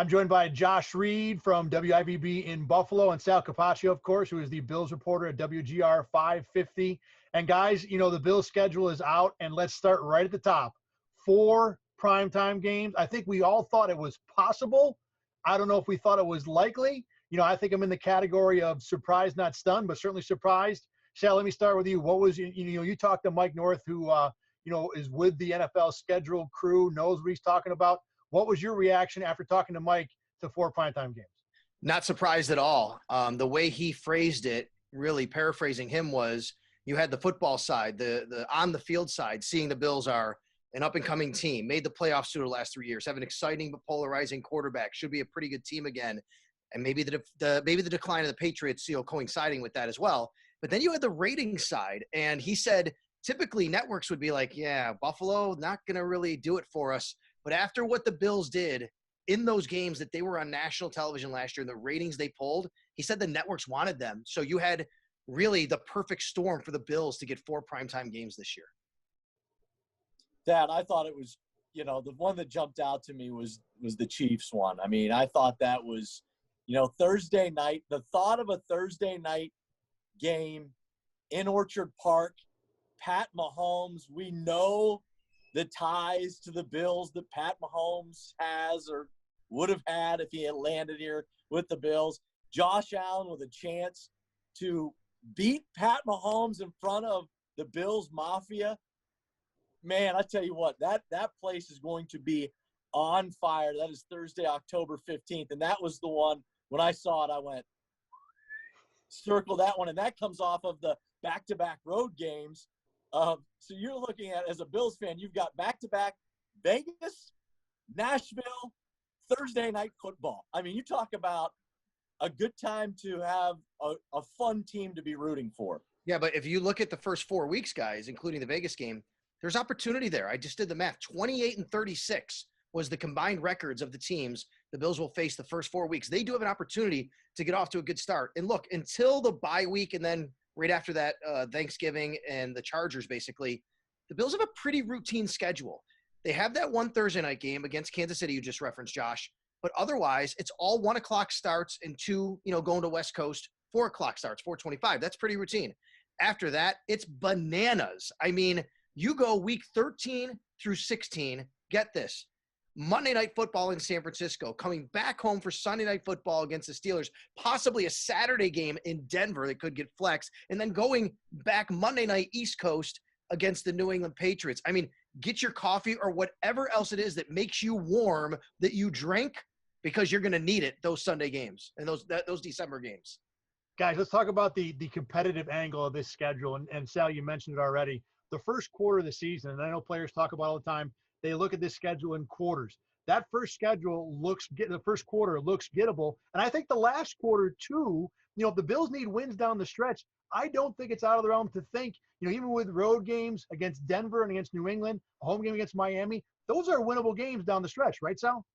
I'm joined by Josh Reed from WIVB in Buffalo and Sal Capaccio, of course, who is the Bills reporter at WGR 550. And guys, you know, the Bills schedule is out, and let's start right at the top. 4 primetime games. I think we all thought it was possible. I don't know if we thought it was likely. You know, I think I'm in the category of surprised, not stunned, but certainly surprised. Sal, let me start with you. What was, you talked to Mike North, who, is with the NFL schedule crew, knows what he's talking about. What was your reaction after talking to Mike to 4 primetime games? Not surprised at all. The way he phrased it, really paraphrasing him, was you had the football side, the on the field side, seeing the Bills are an up-and-coming team, made the playoffs through the last 3 years, have an exciting but polarizing quarterback, should be a pretty good team again, and maybe the decline of the Patriots, coinciding with that as well. But then you had the ratings side, and he said typically networks would be like, yeah, Buffalo, not going to really do it for us. But after what the Bills did in those games that they were on national television last year and the ratings they pulled, he said the networks wanted them. So you had really the perfect storm for the Bills to get 4 primetime games this year. Dad, I thought it was, the one that jumped out to me was the Chiefs one. I mean, I thought that was, Thursday night, the thought of a Thursday night game in Orchard Park, Pat Mahomes, we know the ties to the Bills that Pat Mahomes has or would have had if he had landed here with the Bills. Josh Allen with a chance to beat Pat Mahomes in front of the Bills Mafia. Man, I tell you what, that place is going to be on fire. That is Thursday, October 15th. And that was the one, when I saw it, I went, circle that one. And that comes off of the back-to-back road games. So you're looking at, as a Bills fan, you've got back-to-back Vegas, Nashville, Thursday night football. I mean, you talk about a good time to have a fun team to be rooting for. Yeah, but if you look at the first 4 weeks, guys, including the Vegas game, there's opportunity there. I just did the math. 28-36 was the combined records of the teams the Bills will face the first 4 weeks. They do have an opportunity to get off to a good start. And look, until the bye week and then right after that, Thanksgiving and the Chargers, basically, the Bills have a pretty routine schedule. They have that one Thursday night game against Kansas City, you just referenced, Josh. But otherwise, it's all 1 o'clock starts and 2, going to West Coast, 4 o'clock starts, 4:25. That's pretty routine. After that, it's bananas. I mean, you go week 13 through 16, get this, Monday Night Football in San Francisco, coming back home for Sunday Night Football against the Steelers, possibly a Saturday game in Denver that could get flexed, and then going back Monday night East Coast against the New England Patriots. I mean, get your coffee or whatever else it is that makes you warm that you drink, because you're going to need it those Sunday games and those December games. Guys, let's talk about the competitive angle of this schedule. And Sal, you mentioned it already. The first quarter of the season, and I know players talk about all the time, they look at this schedule in quarters. That first the first quarter looks gettable. And I think the last quarter too, if the Bills need wins down the stretch, I don't think it's out of the realm to think, even with road games against Denver and against New England, a home game against Miami, those are winnable games down the stretch, right, Sal?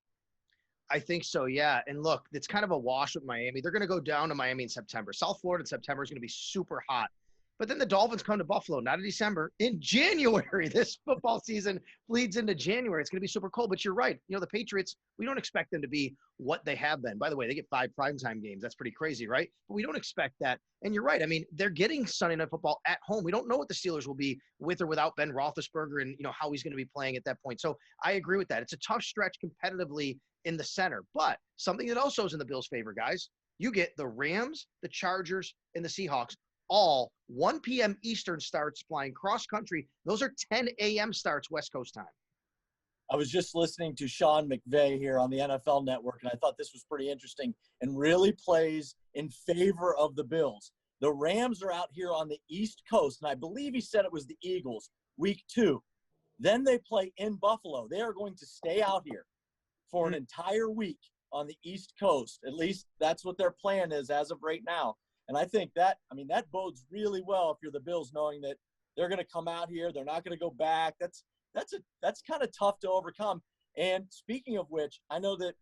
I think so, yeah. And look, it's kind of a wash with Miami. They're going to go down to Miami in September. South Florida in September is going to be super hot. But then the Dolphins come to Buffalo, not in December, in January. This football season bleeds into January. It's going to be super cold. But you're right. The Patriots, we don't expect them to be what they have been. By the way, they get 5 primetime games. That's pretty crazy, right? But we don't expect that. And you're right. I mean, they're getting Sunday Night Football at home. We don't know what the Steelers will be with or without Ben Roethlisberger and, how he's going to be playing at that point. So I agree with that. It's a tough stretch competitively in the center. But something that also is in the Bills' favor, guys, you get the Rams, the Chargers, and the Seahawks, all 1 p.m. Eastern starts flying cross-country. Those are 10 a.m. starts West Coast time. I was just listening to Sean McVay here on the NFL Network, and I thought this was pretty interesting and really plays in favor of the Bills. The Rams are out here on the East Coast, and I believe he said it was the Eagles, week 2. Then they play in Buffalo. They are going to stay out here for an entire week on the East Coast. At least that's what their plan is as of right now. And I think that bodes really well if you're the Bills, knowing that they're going to come out here. They're not going to go back. That's kind of tough to overcome. And speaking of which, I know that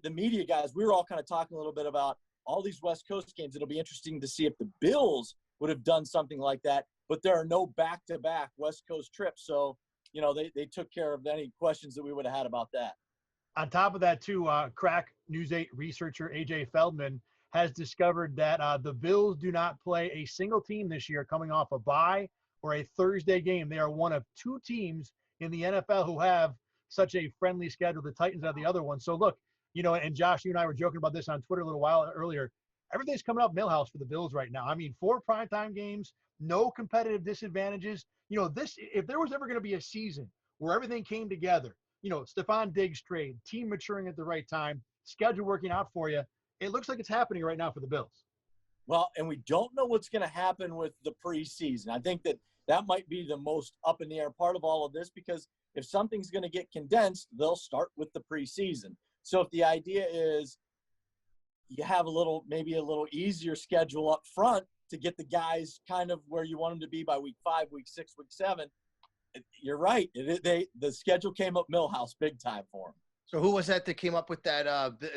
the media guys, we were all kind of talking a little bit about all these West Coast games. It'll be interesting to see if the Bills would have done something like that. But there are no back-to-back West Coast trips. So, they took care of any questions that we would have had about that. On top of that, too, crack News 8 researcher AJ Feldman has discovered that the Bills do not play a single team this year coming off a bye or a Thursday game. They are one of 2 teams in the NFL who have such a friendly schedule. The Titans are the other one. So look, and Josh, you and I were joking about this on Twitter a little while earlier. Everything's coming up Millhouse for the Bills right now. I mean, 4 primetime games, no competitive disadvantages. If there was ever going to be a season where everything came together, Stephon Diggs trade, team maturing at the right time, schedule working out for you. It looks like it's happening right now for the Bills. Well, and we don't know what's going to happen with the preseason. I think that might be the most up in the air part of all of this, because if something's going to get condensed, they'll start with the preseason. So if the idea is you have maybe a little easier schedule up front to get the guys kind of where you want them to be by week 5, week 6, week 7, you're right. The schedule came up Millhouse big time for them. So who was that came up with that?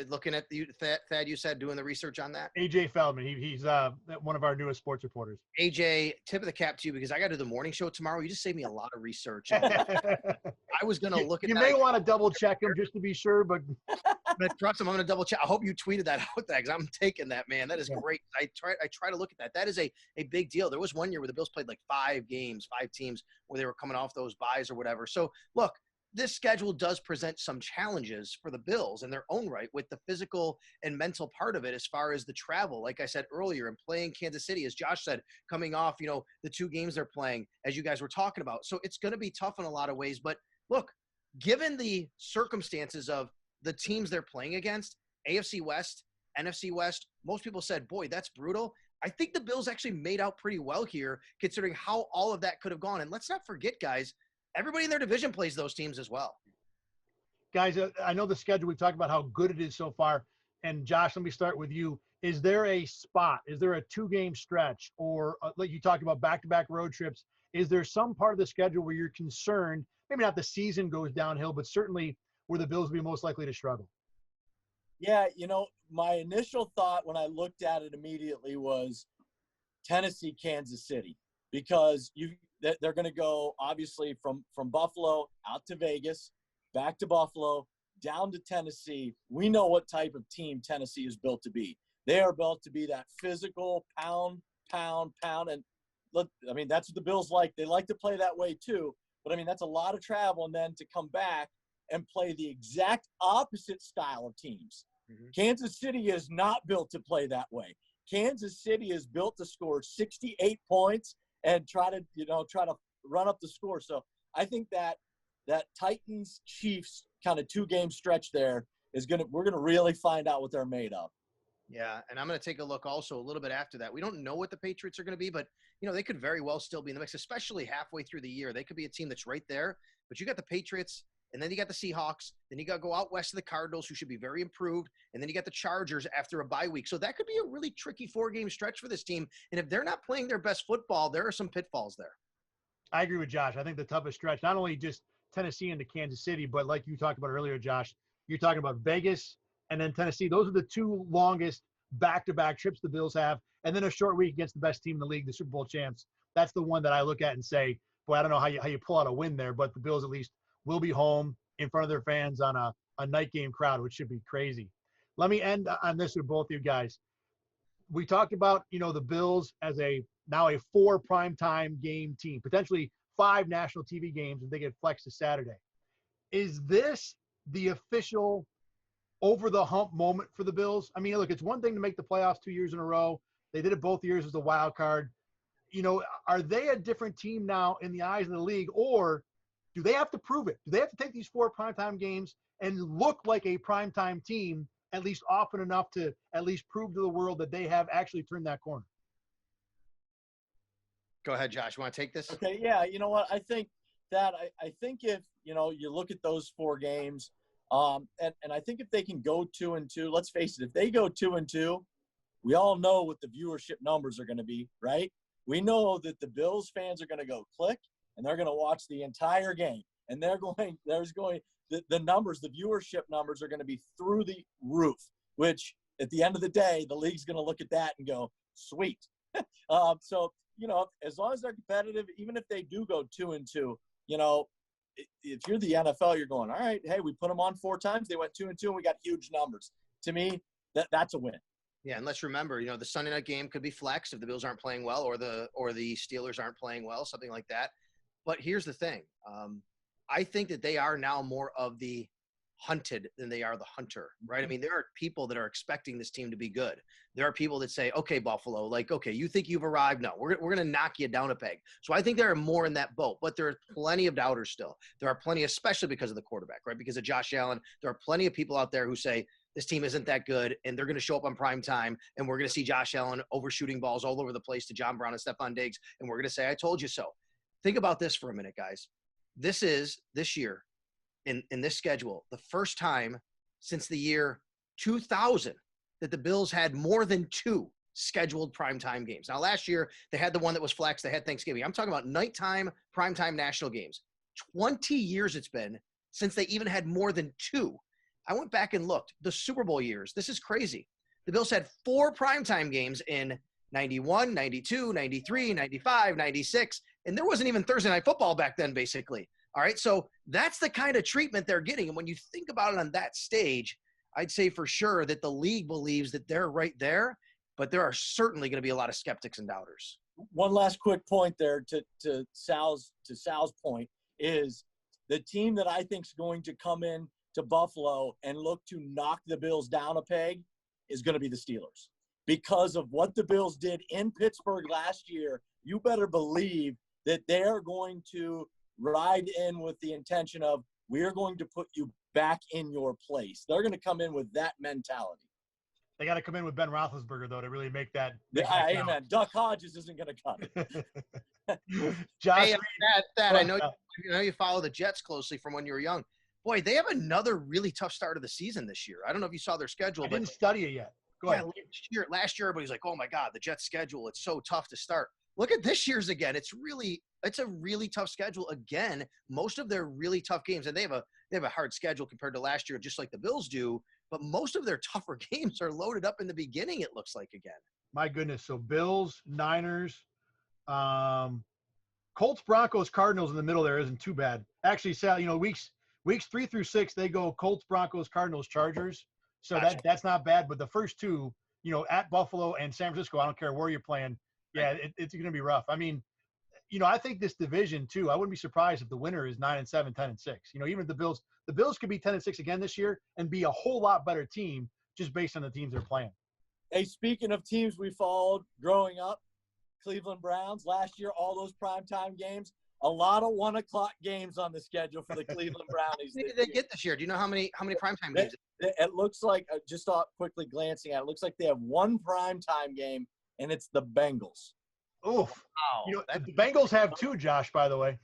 Looking at Thad, you said doing the research on that. AJ Feldman. He's one of our newest sports reporters. AJ, tip of the cap to you, because I got to do the morning show tomorrow. You just saved me a lot of research. I was going to look at. You may want to double check him just to be sure, but trust him. I'm going to double check. I hope you tweeted that out, because I'm taking that, man. That is great. I try to look at that. That is a big deal. There was one year where the Bills played like 5 teams where they were coming off those buys or whatever. So look, this schedule does present some challenges for the Bills in their own right, with the physical and mental part of it, as far as the travel, like I said earlier, and playing Kansas City, as Josh said, coming off, the 2 games they're playing, as you guys were talking about. So it's going to be tough in a lot of ways. But look, given the circumstances of the teams they're playing against, AFC West, NFC West, most people said, boy, that's brutal. I think the Bills actually made out pretty well here, considering how all of that could have gone. And let's not forget, guys, everybody in their division plays those teams as well. Guys, I know the schedule. We talked about how good it is so far. And Josh, let me start with you. Is there a spot? Is there a 2-game stretch, or like you talked about back-to-back road trips? Is there some part of the schedule where you're concerned, maybe not the season goes downhill, but certainly where the Bills will be most likely to struggle? Yeah, my initial thought when I looked at it immediately was Tennessee, Kansas City, because they're going to go obviously from Buffalo out to Vegas, back to Buffalo, down to Tennessee. We know what type of team Tennessee is built to be. They are built to be that physical pound. And look, I mean, that's what the Bills like. They like to play that way too. But I mean, that's a lot of travel, and then to come back and play the exact opposite style of teams. Mm-hmm. Kansas City is not built to play that way. Kansas City is built to score 68 points and try to run up the score. So I think that Titans Chiefs kind of 2-game stretch there we're gonna really find out what they're made of. Yeah, and I'm going to take a look also a little bit after that. We don't know what the Patriots are going to be, but they could very well still be in the mix, especially halfway through the year. They could be a team that's right there. But you got the Patriots, and then you got the Seahawks, then you got to go out west of the Cardinals, who should be very improved, and then you got the Chargers after a bye week. So that could be a really tricky 4-game stretch for this team. And if they're not playing their best football, there are some pitfalls there. I agree with Josh. I think the toughest stretch, not only just Tennessee into Kansas City, but like you talked about earlier, Josh, you're talking about Vegas and then Tennessee. Those are the 2 longest back-to-back trips the Bills have, and then a short week against the best team in the league, the Super Bowl champs. That's the one that I look at and say, boy, I don't know how you pull out a win there, but the Bills at least will be home in front of their fans on a night game crowd, which should be crazy. Let me end on this with both of you guys. We talked about, the Bills as now a 4 primetime game team, potentially 5 national TV games if they get flexed to Saturday. Is this the official over-the-hump moment for the Bills? I mean, look, it's one thing to make the playoffs 2 years in a row. They did it both years as a wild card. Are they a different team now in the eyes of the league, or do they have to prove it? Do they have to take these 4 primetime games and look like a primetime team at least often enough to at least prove to the world that they have actually turned that corner? Go ahead, Josh. You want to take this? Okay, yeah. You know what? I think if, you look at those 4 games, and I think if they can go 2-2, let's face it, if they go 2-2, we all know what the viewership numbers are going to be, right? We know that the Bills fans are going to go click, and they're going to watch the entire game. And the viewership numbers are going to be through the roof, which at the end of the day, the league's going to look at that and go, sweet. So, as long as they're competitive, even if they do go 2-2, if you're the NFL, you're going, all right, hey, we put them on 4 times. They went 2-2, and we got huge numbers. To me, that's a win. Yeah, and let's remember, the Sunday night game could be flex if the Bills aren't playing well or the Steelers aren't playing well, something like that. But here's the thing. I think that they are now more of the hunted than they are the hunter, right? I mean, there are people that are expecting this team to be good. There are people that say, okay, Buffalo, like, okay, you think you've arrived? No, we're going to knock you down a peg. So I think there are more in that boat, but there are plenty of doubters still. There are plenty, especially because of the quarterback, right? Because of Josh Allen. There are plenty of people out there who say this team isn't that good, and they're going to show up on prime time, and we're going to see Josh Allen overshooting balls all over the place to John Brown and Stephon Diggs, and we're going to say, I told you so. Think about this for a minute, guys. This year, in this schedule, the first time since the year 2000 that the Bills had more than 2 scheduled primetime games. Now, last year, they had the one that was flex. They had Thanksgiving. I'm talking about nighttime, primetime national games. 20 years it's been since they even had more than 2. I went back and looked. The Super Bowl years, this is crazy. The Bills had 4 primetime games in 91, 92, 93, 95, 96, and there wasn't even Thursday Night Football back then, basically. All right, so that's the kind of treatment they're getting. And when you think about it on that stage, I'd say for sure that the league believes that they're right there, but there are certainly going to be a lot of skeptics and doubters. One last quick point there to Sal's point is the team that I think is going to come in to Buffalo and look to knock the Bills down a peg is going to be the Steelers. Because of what the Bills did in Pittsburgh last year, you better believe that they're going to ride in with the intention of, we're going to put you back in your place. They're going to come in with that mentality. They got to come in with Ben Roethlisberger, though, to really make that. Amen. Duck Hodges isn't going to cut it. Josh, hey, I know you follow the Jets closely from when you were young. Boy, they have another really tough start of the season this year. I don't know if you saw their schedule. I didn't study it yet. Go ahead. Last year, everybody's like, oh, my God, the Jets schedule, it's so tough to start. Look at this year's again. It's a really tough schedule again. Most of their really tough games, and they have a hard schedule compared to last year, just like the Bills do. But most of their tougher games are loaded up in the beginning. It looks like again. My goodness. So Bills, Niners, Colts, Broncos, Cardinals in the middle there isn't too bad. Actually, Sal, weeks 3 through 6 they go Colts, Broncos, Cardinals, Chargers. So gotcha. That's not bad. But the first 2, at Buffalo and San Francisco, I don't care where you're playing. Yeah, it's going to be rough. I mean, I think this division too, I wouldn't be surprised if the winner is 9-7, 10-6. Even the Bills could be 10-6 again this year and be a whole lot better team just based on the teams they're playing. Hey, speaking of teams we followed growing up, Cleveland Browns last year, all those primetime games, a lot of 1:00 games on the schedule for the Cleveland Brownies. What did they get this year? Do you know how many primetime games? It looks like, just quickly glancing at it, looks like they have 1 primetime game, and it's the Bengals. Oof. Wow. The Bengals have 2, Josh, by the way.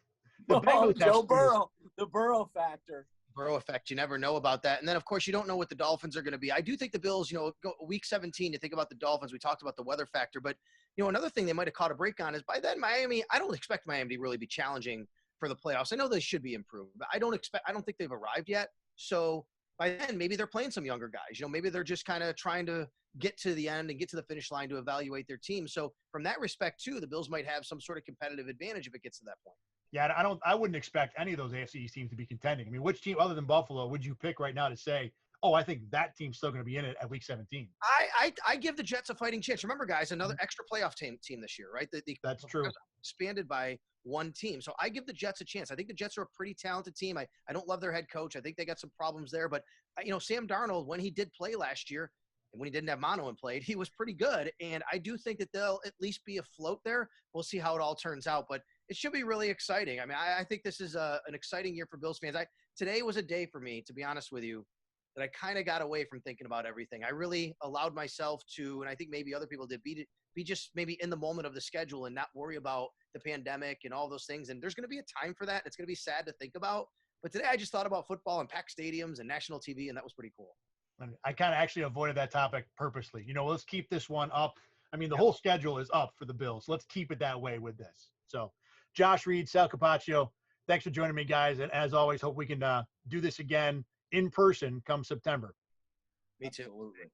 The Bengals Joe Burrow, the Burrow factor. Burrow effect. You never know about that. And then, of course, you don't know what the Dolphins are going to be. I do think the Bills, go week 17, you think about the Dolphins. We talked about the weather factor. But, another thing they might have caught a break on is by then Miami, I don't expect Miami to really be challenging for the playoffs. I know they should be improved, but I don't think they've arrived yet. So by then, maybe they're playing some younger guys. Maybe they're just kind of trying to get to the end and get to the finish line to evaluate their team. So from that respect, too, the Bills might have some sort of competitive advantage if it gets to that point. Yeah, I wouldn't expect any of those AFC East teams to be contending. I mean, which team other than Buffalo would you pick right now to say, oh, I think that team's still going to be in it at week 17? I give the Jets a fighting chance. Remember, guys, another extra playoff team this year, right? That's true. Expanded by 1 team. So I give the Jets a chance. I think the Jets are a pretty talented team. I don't love their head coach. I think they got some problems there. But, Sam Darnold, when he did play last year, and when he didn't have mono and played, he was pretty good. And I do think that they'll at least be afloat there. We'll see how it all turns out. But it should be really exciting. I mean, I think this is an exciting year for Bills fans. Today was a day for me, to be honest with you, that I kind of got away from thinking about everything. I really allowed myself to, and I think maybe other people did, be just maybe in the moment of the schedule and not worry about the pandemic and all those things. And there's going to be a time for that. It's going to be sad to think about. But today I just thought about football and packed stadiums and national TV, and that was pretty cool. I kind of actually avoided that topic purposely. Let's keep this one up. I mean, the whole schedule is up for the Bills. Let's keep it that way with this. So, Josh Reed, Sal Capaccio, thanks for joining me, guys. And as always, hope we can do this again in person come September. Me too. Absolutely.